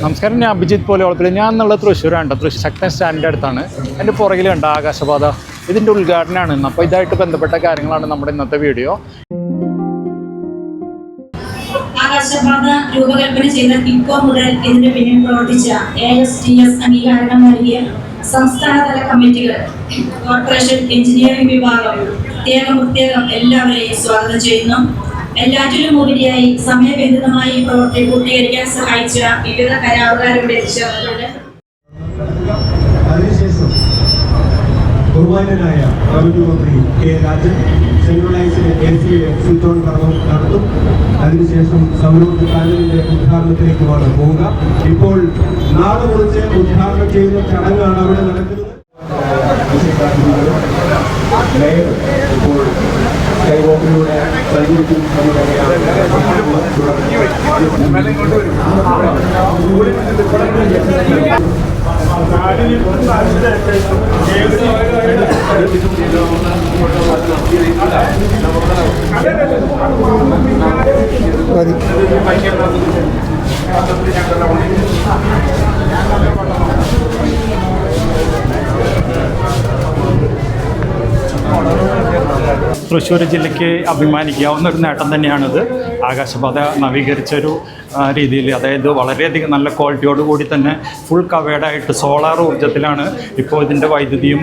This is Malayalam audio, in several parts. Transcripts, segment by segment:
നമസ്കാരം, ഞാൻ അഭിജിത്ത് പോലെയോളത്തിൽ. ഞാൻ എന്നുള്ളത് തൃശ്ശൂരാണ്. തൃശ്ശൂർ ശക്തൻ സ്റ്റാൻഡിൻ്റെ അടുത്താണ്. എൻ്റെ പുറകിൽ കണ്ട ആകാശപാത, ഇതിൻ്റെ ഉദ്ഘാടനമാണ് ഇന്ന്. അപ്പോൾ ഇതായിട്ട് ബന്ധപ്പെട്ട കാര്യങ്ങളാണ് നമ്മുടെ ഇന്നത്തെ വീഡിയോ. ആകാശപാത രൂപകൽപ്പന ചെയ്ത കിക്കോ മുതൽ ഇതിന് പിന്നിൽ പ്രവർത്തിച്ച ASTS അംഗീകാരം നൽകിയ സംസ്ഥാനതല കമ്മിറ്റികൾ, കോർപ്പറേഷൻ എഞ്ചിനീയറിംഗ് വിഭാഗം പ്രത്യേകം എല്ലാവരെയും സ്വാഗതം ചെയ്യുന്നു. എല്ലാറ്റിലും ഉപരിയായി സമയബന്ധിതമായി പ്രവൃത്തി പൂർത്തീകരിക്കാൻ സഹായിച്ച വിവിധ കരാറുകാരുടെ ചേർന്നിട്ടുണ്ട്. അതിനുശേഷം ബഹുമാന്യനായ റവന്യൂ മന്ത്രി K Rajan centralised AC exit കർമ്മം നടത്തും. അതിനുശേഷം സൗരോർജ്ജ പാനലിന്റെ ഉദ്ഘാടനത്തിലേക്കുമാണ് പോവുക. ഇപ്പോൾ നാളെ കുറിച്ച് ഉദ്ഘാടനം ചെയ്യുന്ന ചടങ്ങാണ് അവിടെ നടക്കുന്നത്. ഇപ്പോൾ സ്കൈവോക്കിലൂടെ സഞ്ചരിക്കും. തൃശ്ശൂർ ജില്ലയ്ക്ക് അഭിമാനിക്കാവുന്ന ഒരു നേട്ടം തന്നെയാണിത്. ആകാശപാത നവീകരിച്ചൊരു രീതിയിൽ, അതായത് വളരെയധികം നല്ല ക്വാളിറ്റിയോടുകൂടി തന്നെ ഫുൾ കവേർഡായിട്ട് സോളാർ ഊർജ്ജത്തിലാണ് ഇപ്പോൾ ഇതിൻ്റെ വൈദ്യുതിയും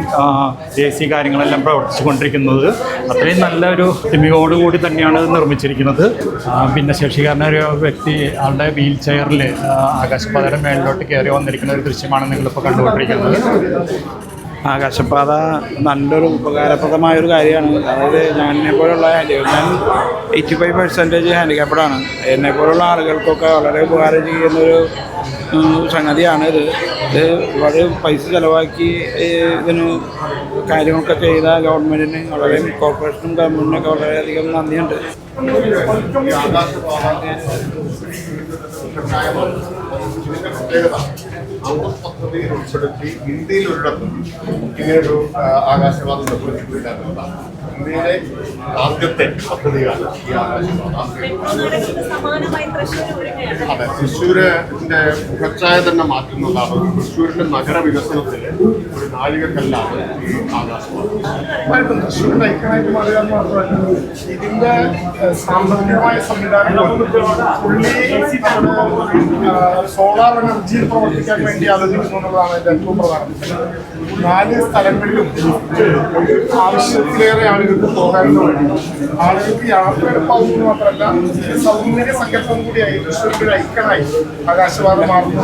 AC കാര്യങ്ങളെല്ലാം പ്രവർത്തിച്ചുകൊണ്ടിരിക്കുന്നത്. അത്രയും നല്ലൊരു തിമിയോടുകൂടി തന്നെയാണ് ഇത് നിർമ്മിച്ചിരിക്കുന്നത്. ഭിന്നശേഷിക്കാരനൊരു വ്യക്തി ആളുടെ വീൽ ചെയറിൽ ആകാശപാതയുടെ മേളിലോട്ട് കയറി വന്നിരിക്കുന്ന ഒരു ദൃശ്യമാണ് നിങ്ങളിപ്പോൾ കണ്ടുകൊണ്ടിരിക്കുന്നത്. ആകാശപാത നല്ലൊരു ഉപകാരപ്രദമായൊരു കാര്യമാണ്. അതായത് ഞാൻ 85% ഹാൻഡിക്യാപ്ഡാണ്. എന്നെപ്പോലുള്ള ആളുകൾക്കൊക്കെ വളരെ ഉപകാരം ചെയ്യുന്നൊരു സംഗതിയാണ് ഇത്. വളരെ പൈസ ചിലവാക്കി ഇതിന് കാര്യങ്ങളൊക്കെ ചെയ്ത ഗവൺമെൻറ്റിന്, വളരെ കോർപ്പറേഷനും ഗവൺമെൻറ്റിനൊക്കെ വളരെയധികം നന്ദിയുണ്ട്. പദ്ധതിയിൽ ഉൾപ്പെടുത്തി ഇന്ത്യയിൽ ഒരിടത്തും ഇങ്ങനൊരു ആകാശപാത നിർമ്മിച്ചിട്ടില്ല എന്നുള്ളതാണ്. ഇന്ത്യയിലെ ആദ്യത്തെ പദ്ധതിയാണ് ഈ ആകാശപാത. അതെ, തൃശ്ശൂരിന്റെ മുഖച്ഛായ തന്നെ മാറ്റുന്നതാണ്. തൃശ്ശൂരിന്റെ നഗര വികസനത്തിന് ഒരു നാഴികക്കല്ലാണ് ഈ ആകാശപാത. തൃശ്ശൂരിന്റെ ഐക്കണായിട്ട് മാറുക എന്ന് മാത്രമല്ല, ഇതിന്റെ സാമ്പത്തികമായ സംവിധാനങ്ങൾ സോളാർ എനർജിയിൽ പ്രവർത്തിക്കാൻ വേണ്ടി ആലോചിക്കുന്നു എന്നുള്ളതാണ് ഇതിന്റെ ഏറ്റവും പ്രധാനപ്പെട്ട. 4 സ്ഥലങ്ങളിലും ആവശ്യത്തിലേറെ ആളുകൾക്ക് പോകാനുള്ള വഴി, ആളുകൾക്ക് യാത്ര എളുപ്പമാകുന്നത് മാത്രമല്ല സൗന്ദര്യ സങ്കല്പം കൂടിയായി തൃശ്ശൂരിന്റെ ഐക്കണായി ആകാശപാത മാറുന്ന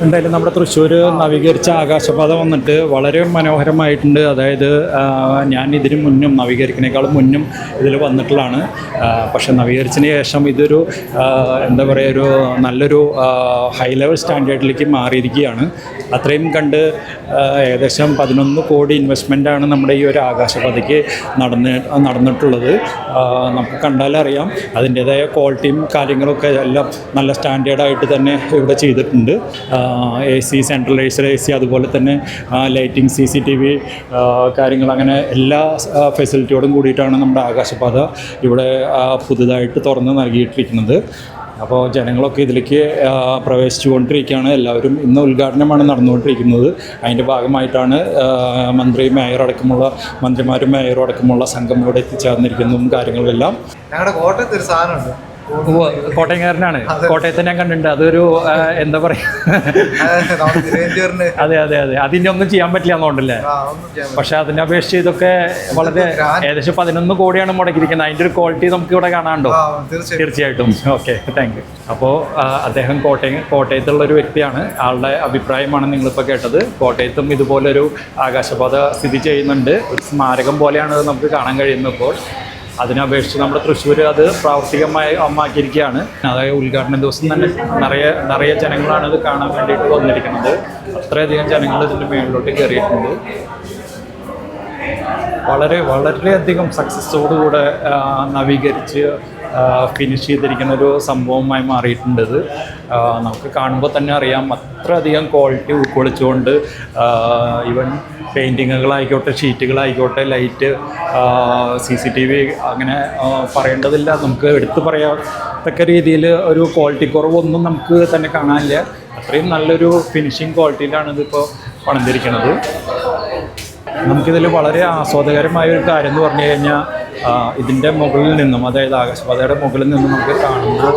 എന്തായാലും നമ്മുടെ തൃശ്ശൂർ നവീകരിച്ച ആകാശപാത വന്നിട്ട് വളരെ മനോഹരമായിട്ടുണ്ട്. അതായത് ഞാൻ ഇതിന് മുന്നും നവീകരിക്കുന്നതിനേക്കാളും മുന്നും ഇതിൽ വന്നിട്ടുള്ളതാണ്. പക്ഷേ നവീകരിച്ചതിന് ശേഷം ഇതൊരു എന്താ പറയുക, ഒരു നല്ലൊരു ഹൈ ലെവൽ സ്റ്റാൻഡേർഡിലേക്ക് മാറിയിരിക്കുകയാണ്. അത്രയും കണ്ട് ഏകദേശം 11 കോടി ഇൻവെസ്റ്റ്മെൻറ്റാണ് നമ്മുടെ ഈ ഒരു ആകാശപാതയ്ക്ക് നടന്നിട്ടുള്ളത്. നമുക്ക് കണ്ടാലറിയാം അതിൻ്റേതായ ക്വാളിറ്റിയും കാര്യങ്ങളൊക്കെ എല്ലാം നല്ല സ്റ്റാൻഡേർഡായിട്ട് തന്നെ ഇവിടെ ചെയ്തിട്ടുണ്ട്. AC, സെൻട്രലൈസ്ഡ് AC, അതുപോലെ തന്നെ ലൈറ്റിംഗ്, CCTV കാര്യങ്ങൾ, അങ്ങനെ എല്ലാ ഫെസിലിറ്റിയോടും കൂടിയിട്ടാണ് നമ്മുടെ ആകാശപാത ഇവിടെ പുതുതായിട്ട് തുറന്ന് നൽകിയിട്ടിരിക്കുന്നത്. അപ്പോൾ ജനങ്ങളൊക്കെ ഇതിലേക്ക് പ്രവേശിച്ചുകൊണ്ടിരിക്കുകയാണ്. എല്ലാവരും ഇന്ന് ഉദ്ഘാടനമാണ് നടന്നുകൊണ്ടിരിക്കുന്നത്. അതിൻ്റെ ഭാഗമായിട്ടാണ് മന്ത്രിമാരും മേയറും അടക്കമുള്ള സംഘം ഇവിടെ എത്തിച്ചേർന്നിരിക്കുന്നതും കാര്യങ്ങളെല്ലാം. ഞങ്ങളുടെ കോട്ടയത്ത് ഒരു സാധനമുണ്ട്. കോട്ടയംകാരനാണ്. കോട്ടയത്തെ ഞാൻ കണ്ടിട്ടുണ്ട്. അതൊരു എന്താ പറയുക, അതെ അതെ അതെ, അതിൻ്റെ ഒന്നും ചെയ്യാൻ പറ്റില്ല എന്നുകൊണ്ടല്ലേ. പക്ഷെ അതിനെ അപേക്ഷിച്ച് ഇതൊക്കെ വളരെ ഏകദേശം 11 കോടിയാണ് മുടക്കിയിരിക്കുന്നത്. അതിൻ്റെ ഒരു ക്വാളിറ്റി നമുക്ക് ഇവിടെ കാണാനുണ്ടോ? തീർച്ചയായിട്ടും. Okay, thank you. അപ്പോൾ അദ്ദേഹം കോട്ടയത്തുള്ളൊരു വ്യക്തിയാണ്. ആളുടെ അഭിപ്രായമാണ് നിങ്ങളിപ്പോൾ കേട്ടത്. കോട്ടയത്തും ഇതുപോലൊരു ആകാശപാത സ്ഥിതി ചെയ്യുന്നുണ്ട്. ഒരു സ്മാരകം പോലെയാണ് നമുക്ക് കാണാൻ കഴിയുന്നത്. ഇപ്പോൾ അതിനപേക്ഷിച്ച് നമ്മുടെ തൃശ്ശൂർ അത് പ്രാവർത്തികമാക്കിയിരിക്കുകയാണ്. അതായത് ഉദ്ഘാടന ദിവസം തന്നെ നിറയെ ജനങ്ങളാണ് ഇത് കാണാൻ വേണ്ടിയിട്ട് വന്നിരിക്കുന്നത്. അത്രയധികം ജനങ്ങൾ ഇതിൻ്റെ മേളിലോട്ട് കയറിയിട്ടുണ്ട്. വളരെയധികം സക്സസ്സോടുകൂടെ നവീകരിച്ച് ഫിനിഷ് ചെയ്തിരിക്കുന്ന ഒരു സംഭവമായി മാറിയിട്ടുണ്ട് ഇത്. നമുക്ക് കാണുമ്പോൾ തന്നെ അറിയാം അത്രയധികം ക്വാളിറ്റി ഉൾക്കൊള്ളിച്ചുകൊണ്ട് ഈവൻ പെയിൻറ്റിങ്ങുകളായിക്കോട്ടെ, ഷീറ്റുകളായിക്കോട്ടെ, ലൈറ്റ്, CCTV അങ്ങനെ പറയേണ്ടതില്ല. നമുക്ക് എടുത്തു പറയത്തക്ക രീതിയിൽ ഒരു ക്വാളിറ്റി കുറവൊന്നും നമുക്ക് തന്നെ കാണാനില്ല. അത്രയും നല്ലൊരു ഫിനിഷിങ് ക്വാളിറ്റിയിലാണ് ഇതിപ്പോൾ പണിതിരിക്കുന്നത്. നമുക്കിതിൽ വളരെ ആസ്വാദകരമായ ഒരു കാര്യം എന്ന് പറഞ്ഞു കഴിഞ്ഞാൽ ഇതിൻ്റെ മുകളിൽ നിന്നും, അതായത് ആകാശപാതയുടെ മുകളിൽ നിന്നും നമുക്ക് കാണുന്നത്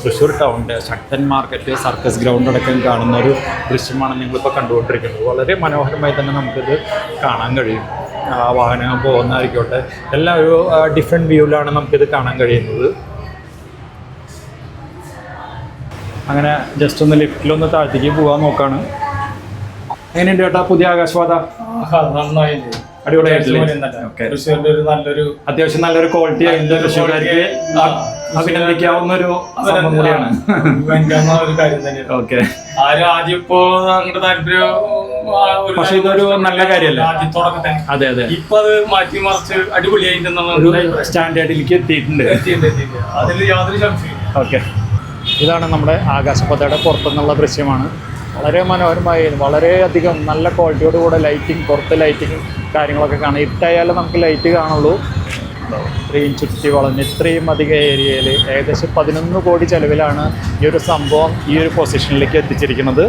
തൃശ്ശൂർ ടൗണിൻ്റെ ശക്തൻ മാർക്കറ്റ്, സർക്കസ് ഗ്രൗണ്ട് അടക്കം കാണുന്ന ഒരു ദൃശ്യമാണ് നിങ്ങളിപ്പോൾ കണ്ടുകൊണ്ടിരിക്കുന്നത്. വളരെ മനോഹരമായി തന്നെ നമുക്കിത് കാണാൻ കഴിയും. വാഹനങ്ങൾ പോകുന്നതായിക്കോട്ടെ എല്ലാം ഒരു ഡിഫറെൻറ്റ് വ്യൂവിലാണ് നമുക്കിത് കാണാൻ കഴിയുന്നത്. അങ്ങനെ ജസ്റ്റ് ഒന്ന് ലിഫ്റ്റിലൊന്ന് താഴത്തേക്ക് പോകാൻ നോക്കാണ്. എങ്ങനെയുണ്ട് ചേട്ടാ പുതിയ ആകാശപാത? നന്നായില്ലേ, അടിപൊളിയായിട്ടില്ലേ? ഓക്കെ, തൃശ്ശൂരിന്റെ ഒരു നല്ലൊരു അത്യാവശ്യം നല്ലൊരു ക്വാളിറ്റി ആയിട്ട് തൃശ്ശൂർക്കാർക്ക് അഭിനന്ദിക്കാവുന്ന ഒരു സംഭവം കൂടിയാണ്. ഒരു കാര്യം തന്നെയാണ്. ഓക്കെ, ആരും ആദ്യം ഇപ്പോ അങ്ങോട്ട് താല്പര്യം, പക്ഷെ ഇതൊരു നല്ല കാര്യമല്ല. ആദ്യത്തോടൊക്കെ തന്നെ. അതെ അതെ, ഇപ്പൊ അത് മാറ്റി മറിച്ച് അടിപൊളിയായിട്ട് ഒരു സ്റ്റാൻഡേർഡിലേക്ക് എത്തിയിട്ടുണ്ട്. അതിൽ യാതൊരു സംശയം. ഓക്കെ, ഇതാണ് നമ്മുടെ ആകാശപാതയുടെ പുറത്തുനിന്നുള്ള ദൃശ്യമാണ്. വളരെ മനോഹരമായി, വളരെയധികം നല്ല ക്വാളിറ്റിയോടുകൂടെ ലൈറ്റിംഗ്, പുറത്ത് ലൈറ്റിംഗ് കാര്യങ്ങളൊക്കെ കാണാം. ഇട്ടായാലും നമുക്ക് ലൈറ്റ് കാണുള്ളൂ. ഇത്രയും ചുറ്റി വളഞ്ഞ് ഇത്രയും അധികം ഏരിയയിൽ ഏകദേശം 11 കോടി ചെലവിലാണ് ഈ ഒരു സംഭവം ഈ ഒരു പൊസിഷനിലേക്ക് എത്തിച്ചിരിക്കുന്നത്.